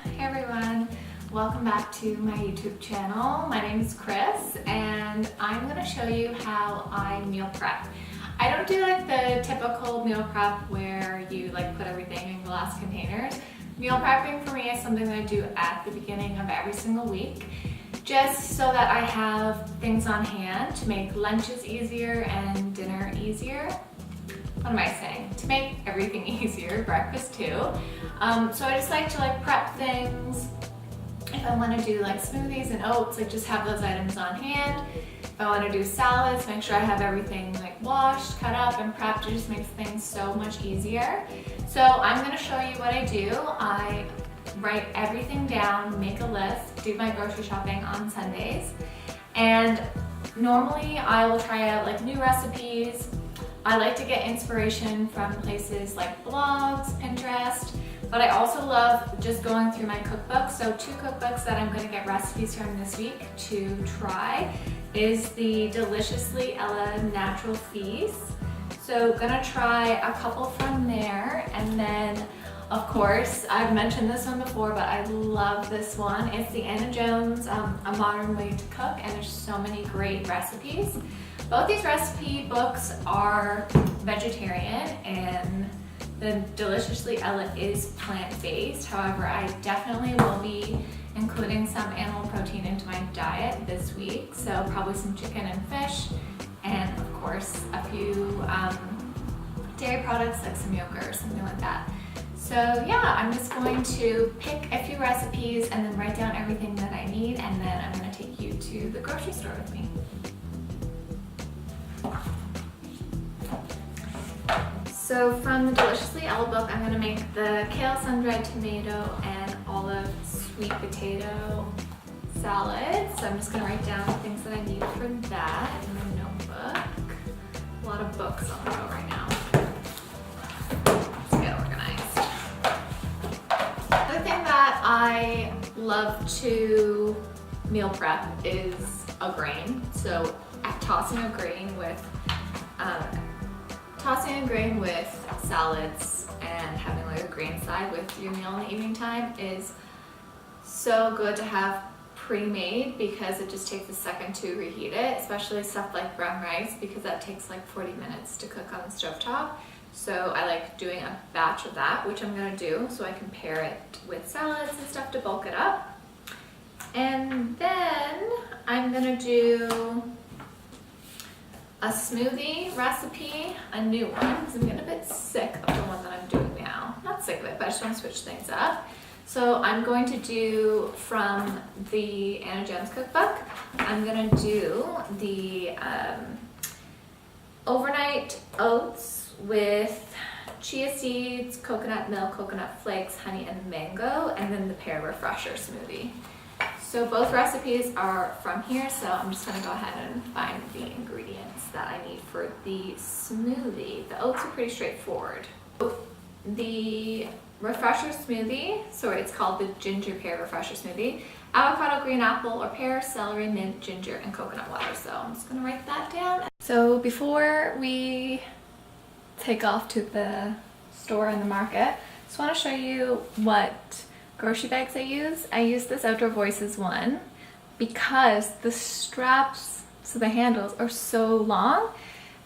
Hey everyone, welcome back to my YouTube channel. My name is Kris and I'm going to show you how I meal prep. I don't do like the typical meal prep where you like put everything in glass containers. Meal prepping for me is something that I do at the beginning of every single week, just so that I have things on hand to make lunches easier and dinner easier. What am I saying? To make everything easier, breakfast too. So I just like to prep things. If I want to do like smoothies and oats, just have those items on hand. If I want to do salads, make sure I have everything washed, cut up, and prepped. It just makes things so much easier. So I'm going to show you what I do. I write everything down, make a list, do my grocery shopping on Sundays, and normally I will try out new recipes. I like to get inspiration from places like blogs, Pinterest, but I also love just going through my cookbooks. So 2 cookbooks that I'm going to get recipes from this week to try is the Deliciously Ella Natural Feast. So gonna try a couple from there, and then of course, I've mentioned this one before, but I love this one. It's the Anna Jones A Modern Way to Cook, and there's so many great recipes. Both these recipe books are vegetarian, and the Deliciously Ella is plant-based. However, I definitely will be including some animal protein into my diet this week, so probably some chicken and fish, and of course a few dairy products like some yogurt or something like that. So yeah, I'm just going to pick a few recipes and then write down everything that I need, and then I'm going to take you to the grocery store with me. So from the Deliciously Ella book, I'm going to make the kale, sun-dried tomato, and olive sweet potato salad. So I'm just going to write down the things that I need for that in my notebook. A lot of books on the go right now. Let's get organized. The thing that I love to meal prep is a grain. So tossing a grain with salads and having a grain side with your meal in the evening time is so good to have pre-made, because it just takes a second to reheat it, especially stuff like brown rice, because that takes 40 minutes to cook on the stovetop. So I like doing a batch of that, which I'm going to do so I can pair it with salads and stuff to bulk it up. And then I'm going to do a smoothie recipe, a new one, because I'm getting a bit sick of the one that I'm doing now. Not sick of it, but I just want to switch things up. So I'm going to do from the Anna Jones cookbook, I'm going to do the overnight oats with chia seeds, coconut milk, coconut flakes, honey, and mango, and then the Pear Refresher smoothie. So both recipes are from here, so I'm just going to go ahead and find the ingredients that I need for the smoothie. The oats are pretty straightforward. The refresher smoothie, so it's called the ginger pear refresher smoothie. Avocado, green apple, or pear, celery, mint, ginger, and coconut water. So I'm just going to write that down. So before we take off to the store and the market, I just want to show you what grocery bags I use. I use this Outdoor Voices one because the straps, so the handles, are so long,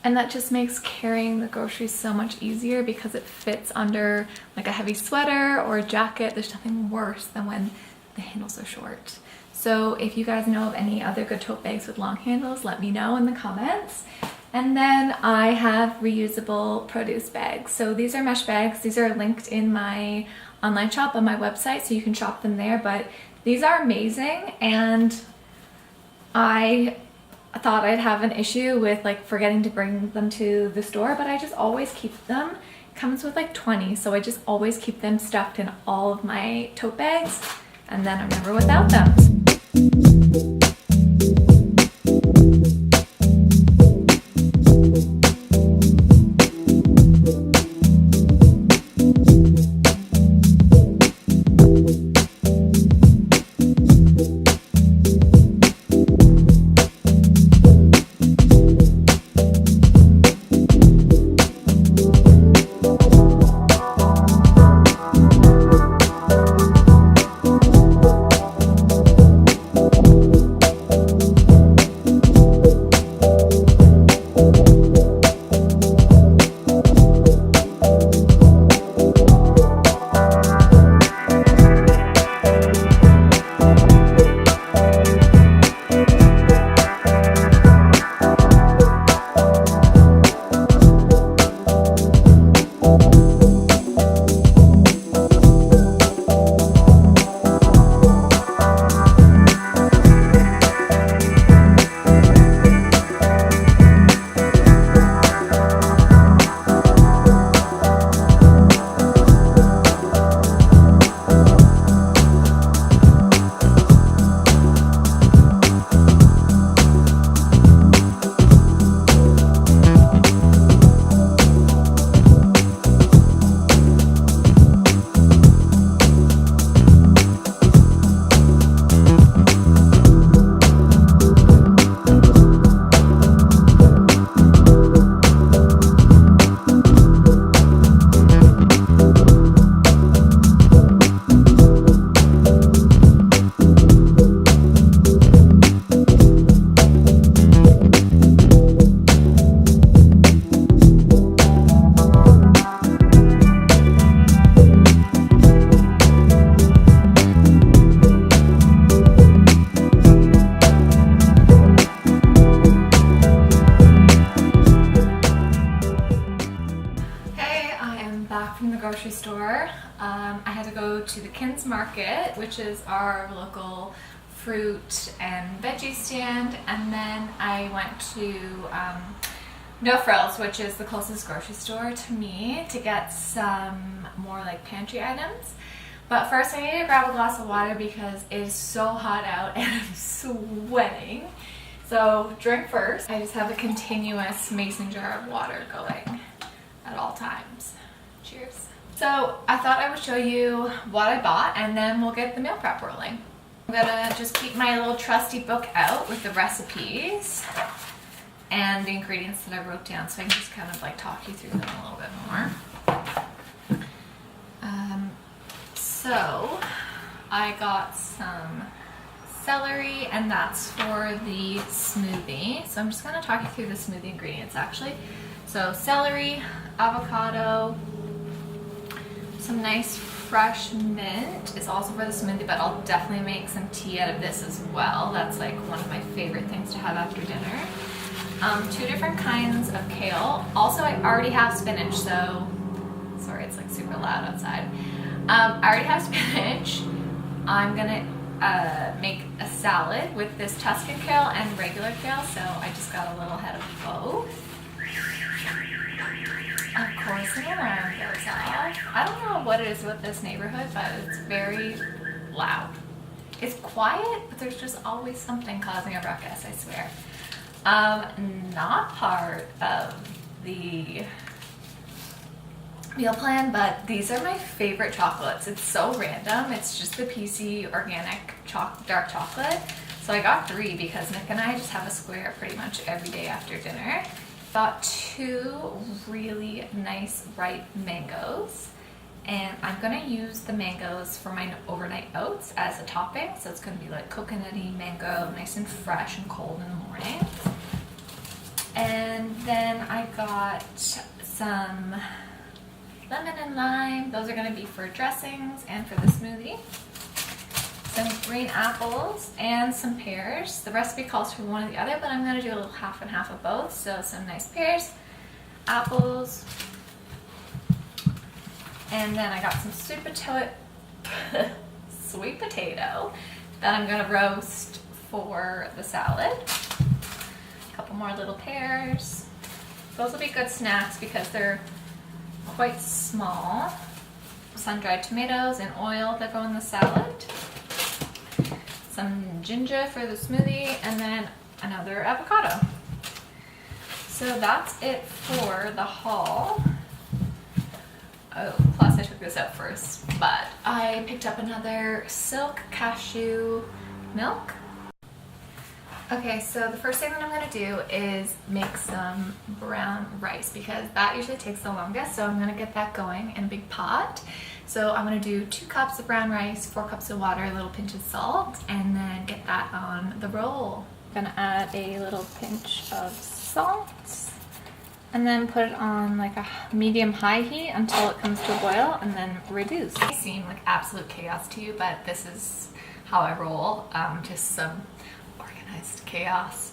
and that just makes carrying the groceries so much easier because it fits under a heavy sweater or a jacket. There's nothing worse than when the handles are short. So if you guys know of any other good tote bags with long handles, let me know in the comments. And then I have reusable produce bags. So these are mesh bags. These are linked in my online shop on my website, so you can shop them there. But these are amazing, and I thought I'd have an issue with forgetting to bring them to the store, but I just always keep them. It comes with 20, so I just always keep them stuffed in all of my tote bags, and then I'm never without them. go to the Kins Market, which is our local fruit and veggie stand, and then I went to No Frills, which is the closest grocery store to me, to get some more like pantry items. But first I need to grab a glass of water because it is so hot out and I'm sweating. So drink first. I just have a continuous mason jar of water going at all times. Cheers. So I thought I would show you what I bought and then we'll get the meal prep rolling. I'm gonna just keep my little trusty book out with the recipes and the ingredients that I wrote down so I can just kind of like talk you through them a little bit more. So I got some celery and that's for the smoothie. So I'm just gonna talk you through the smoothie ingredients actually. So celery, avocado, some nice fresh mint is also for the smoothie, but I'll definitely make some tea out of this as well. That's like one of my favorite things to have after dinner. 2 different kinds of kale. Also, I already have spinach, so sorry, it's like super loud outside. I already have spinach. I'm gonna make a salad with this Tuscan kale and regular kale, so I just got a little head of both. Of course, an alarm goes off. I don't know what it is with this neighborhood, but it's very loud. It's quiet, but there's just always something causing a ruckus, I swear. Not part of the meal plan, but these are my favorite chocolates. It's so random. It's just the PC organic dark chocolate. So I got 3 because Nick and I just have a square pretty much every day after dinner. Got 2 really nice ripe mangoes, and I'm gonna use the mangoes for my overnight oats as a topping. So it's gonna be like coconutty mango, nice and fresh and cold in the morning. And then I got some lemon and lime. Those are gonna be for dressings and for the smoothie. Some green apples and some pears. The recipe calls for one or the other, but I'm gonna do a little half and half of both. So some nice pears, apples, and then I got some sweet potato that I'm gonna roast for the salad. A couple more little pears. Those will be good snacks because they're quite small. Sun-dried tomatoes and oil that go in the salad. Some ginger for the smoothie, and then another avocado. So that's it for the haul. Oh, plus I took this out first, but I picked up another silk cashew milk. Okay, so the first thing that I'm gonna do is make some brown rice because that usually takes the longest. So I'm gonna get that going in a big pot. So I'm gonna do 2 cups of brown rice, 4 cups of water, a little pinch of salt, and then get that on the roll. I'm gonna add a little pinch of salt and then put it on like a medium-high heat until it comes to a boil and then reduce. It may seem like absolute chaos to you, but this is how I roll, just some organized chaos.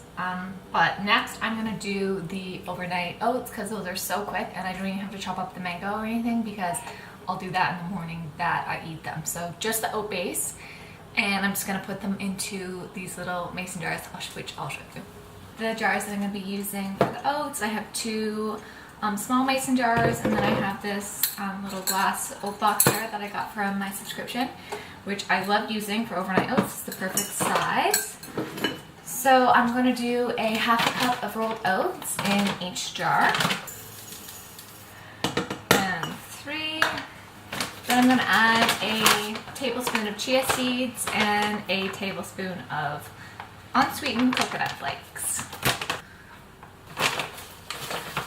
But next I'm gonna do the overnight oats because those are so quick and I don't even have to chop up the mango or anything because I'll do that in the morning that I eat them. So just the oat base, and I'm just gonna put them into these little mason jars, which I'll show you. The jars that I'm gonna be using for the oats, I have 2 small mason jars, and then I have this little glass oat box there that I got from my subscription, which I love using for overnight oats. It's the perfect size. So I'm gonna do a half a cup of rolled oats in each jar. And 3. Then I'm gonna add a tablespoon of chia seeds and a tablespoon of unsweetened coconut flakes.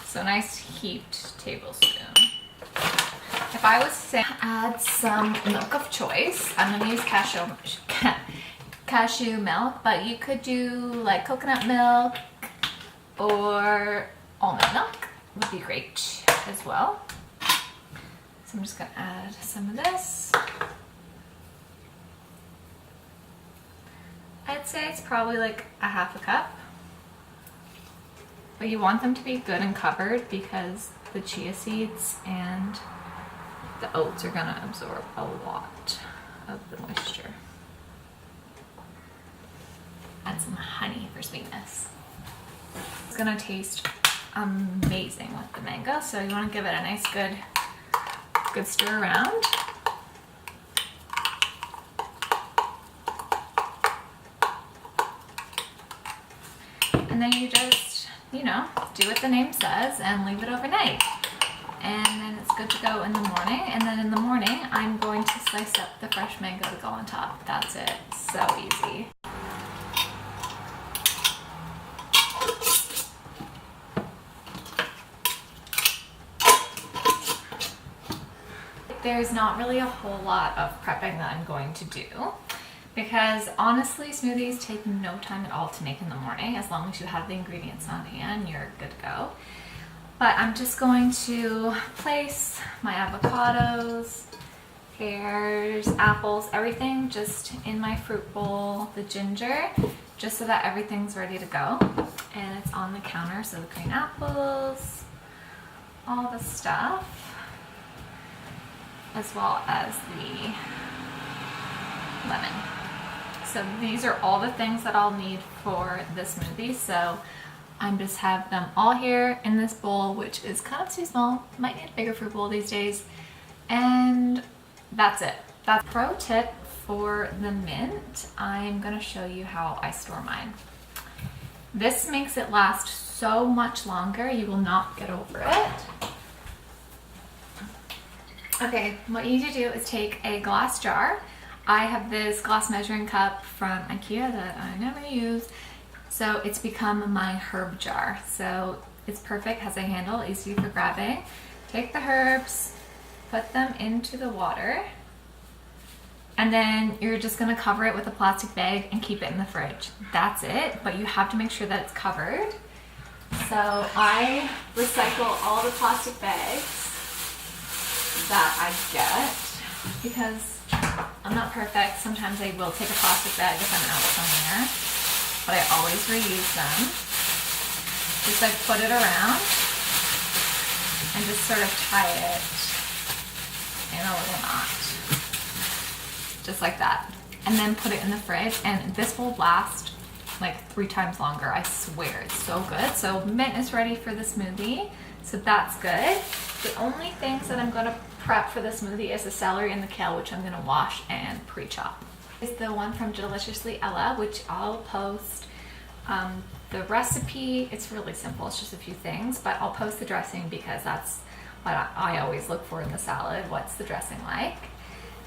So nice heaped tablespoon. If I was to add some milk of choice, I'm gonna use cashew milk, but you could do like coconut milk or almond milk would be great as well. So I'm just gonna add some of this. I'd say it's probably like a half a cup. But you want them to be good and covered because the chia seeds and The oats are gonna absorb a lot of the moisture. Add some honey for sweetness. It's gonna taste amazing with the mango, so you want to give it a nice good stir around. And then you just, you know, do what the name says and leave it overnight. And then it's good to go in the morning. And then in the morning, I'm going to slice up the fresh mango to go on top. That's it. So easy. There's not really a whole lot of prepping that I'm going to do, because honestly, smoothies take no time at all to make in the morning. As long as you have the ingredients on hand, you're good to go. But I'm just going to place my avocados, pears, apples, everything just in my fruit bowl, the ginger, just so that everything's ready to go. And it's on the counter, so the green apples, all the stuff, as well as the lemon. So these are all the things that I'll need for this smoothie. So I'm just have them all here in this bowl, which is kind of too small. Might need a bigger fruit bowl these days. And that's it. That's pro tip for the mint. I'm gonna show you how I store mine. This makes it last so much longer. You will not get over it. Okay, what you need to do is take a glass jar. I have this glass measuring cup from IKEA that I never use. So it's become my herb jar. So it's perfect, has a handle, easy for grabbing. Take the herbs, put them into the water, and then you're just gonna cover it with a plastic bag and keep it in the fridge. That's it, but you have to make sure that it's covered. So I recycle all the plastic bags that I get, because I'm not perfect. Sometimes I will take a plastic bag if I'm out somewhere, but I always reuse them. Just like put it around and just sort of tie it in a little knot, just like that, and then put it in the fridge, and this will last like 3 times longer. I swear, it's so good. So mint is ready for the smoothie, so that's good. The only things that I'm going to prep for the smoothie is the celery and the kale, which I'm going to wash and pre-chop. Is the one from Deliciously Ella, which I'll post the recipe. It's really simple, it's just a few things, but I'll post the dressing because that's what I always look for in the salad. What's the dressing like?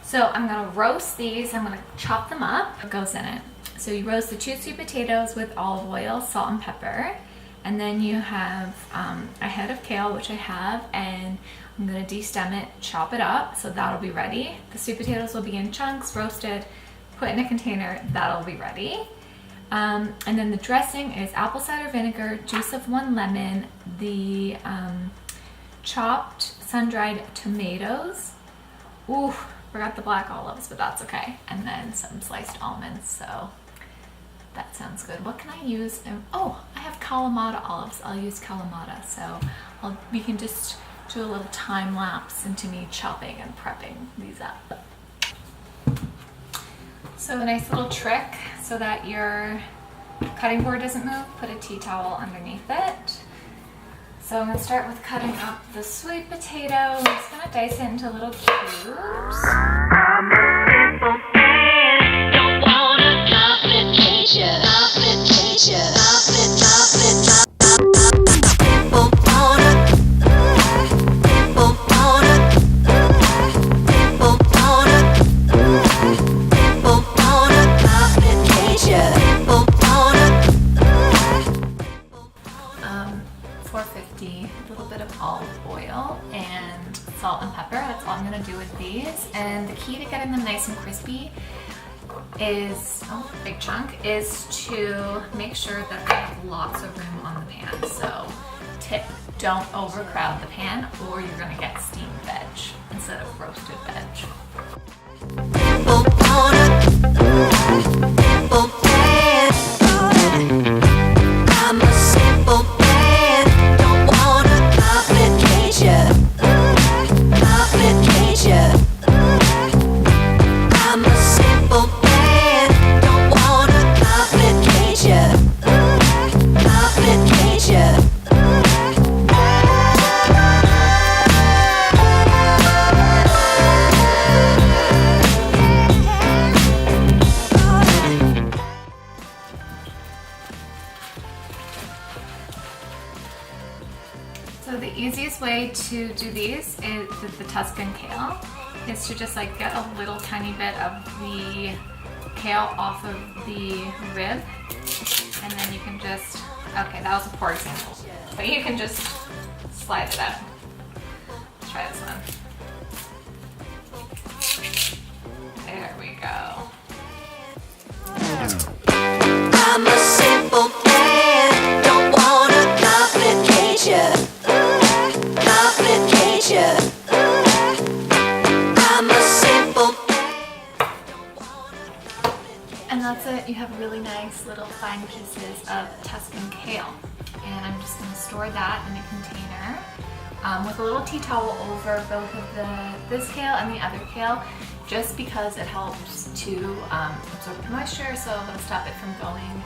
So I'm going to roast these. I'm going to chop them up. What goes in it? So you roast the 2 sweet potatoes with olive oil, salt, and pepper. And then you have a head of kale, which I have, and I'm going to de-stem it, chop it up, so that'll be ready. The sweet potatoes will be in chunks, roasted, put in a container, that'll be ready. And then the dressing is apple cider vinegar, juice of 1 lemon, the chopped sun-dried tomatoes. Ooh, forgot the black olives, but that's okay. And then some sliced almonds, so that sounds good. What can I use? Oh, I have Kalamata olives. I'll use Kalamata. So we can just do a little time lapse into me chopping and prepping these up. So a nice little trick so that your cutting board doesn't move, put a tea towel underneath it. So I'm going to start with cutting up the sweet potato. I'm just going to dice it into little cubes. Don't wanna complicate ya. A little bit of olive oil and salt and pepper. That's all I'm going to do with these. And the key to getting them nice and crispy is, oh, big chunk, is to make sure that they have lots of room on the pan. So tip, don't overcrowd the pan or you're going to get steamed veg instead of roasted veg. I'm a simple man, don't wanna complicate ya. easiest way to do these is with the Tuscan kale is to just like get a little tiny bit of the kale off of the rib, and then you can just, okay, that was a poor example, but you can just slide it out. Let's try this one. There we go. I'm a simple man, don't wanna complicate you, complicate you. I'm a simple man. And that's it. You have really nice little fine pieces of Tuscan kale. And I'm just going to store that in a container with a little tea towel over both of this kale and the other kale, just because it helps to absorb the moisture, so it'll stop it from going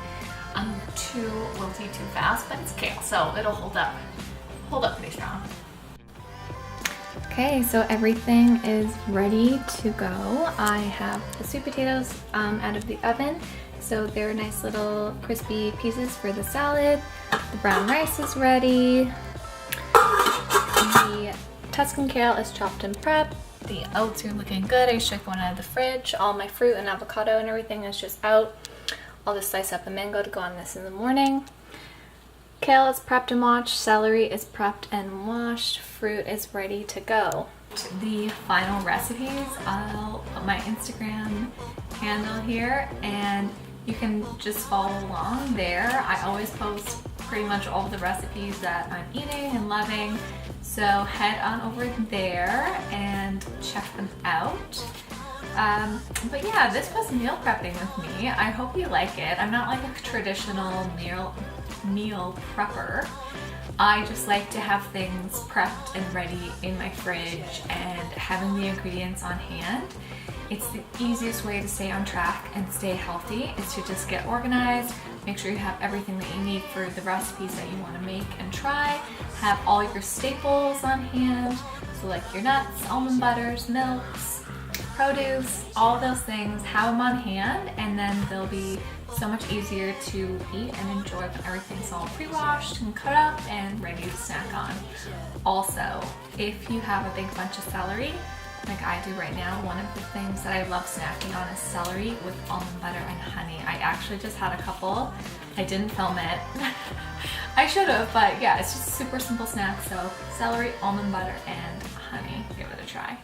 too wilty too fast. But it's kale, so it'll hold up pretty strong. Okay, so everything is ready to go. I have the sweet potatoes out of the oven, so they're nice little crispy pieces for the salad. The brown rice is ready. The Tuscan kale is chopped and prepped. The oats are looking good. I just took one out of the fridge. All my fruit and avocado and everything is just out. I'll just slice up a mango to go on this in the morning. Kale is prepped and washed, celery is prepped and washed, fruit is ready to go. The final recipes, I'll put my Instagram handle here and you can just follow along there. I always post pretty much all the recipes that I'm eating and loving, so head on over there and check them out. But yeah, this was meal prepping with me. I hope you like it. I'm not like a traditional meal prepper. I just like to have things prepped and ready in my fridge and having the ingredients on hand. It's the easiest way to stay on track and stay healthy is to just get organized, make sure you have everything that you need for the recipes that you want to make and try, have all your staples on hand, so like your nuts, almond butters, milks, produce, all those things, have them on hand, and then they'll be so much easier to eat and enjoy when everything's all pre-washed and cut up and ready to snack on. Also, if you have a big bunch of celery, like I do right now, one of the things that I love snacking on is celery with almond butter and honey. I actually just had a couple. I didn't film it. I should have, but yeah, it's just a super simple snack. So celery, almond butter, and honey. Give it a try.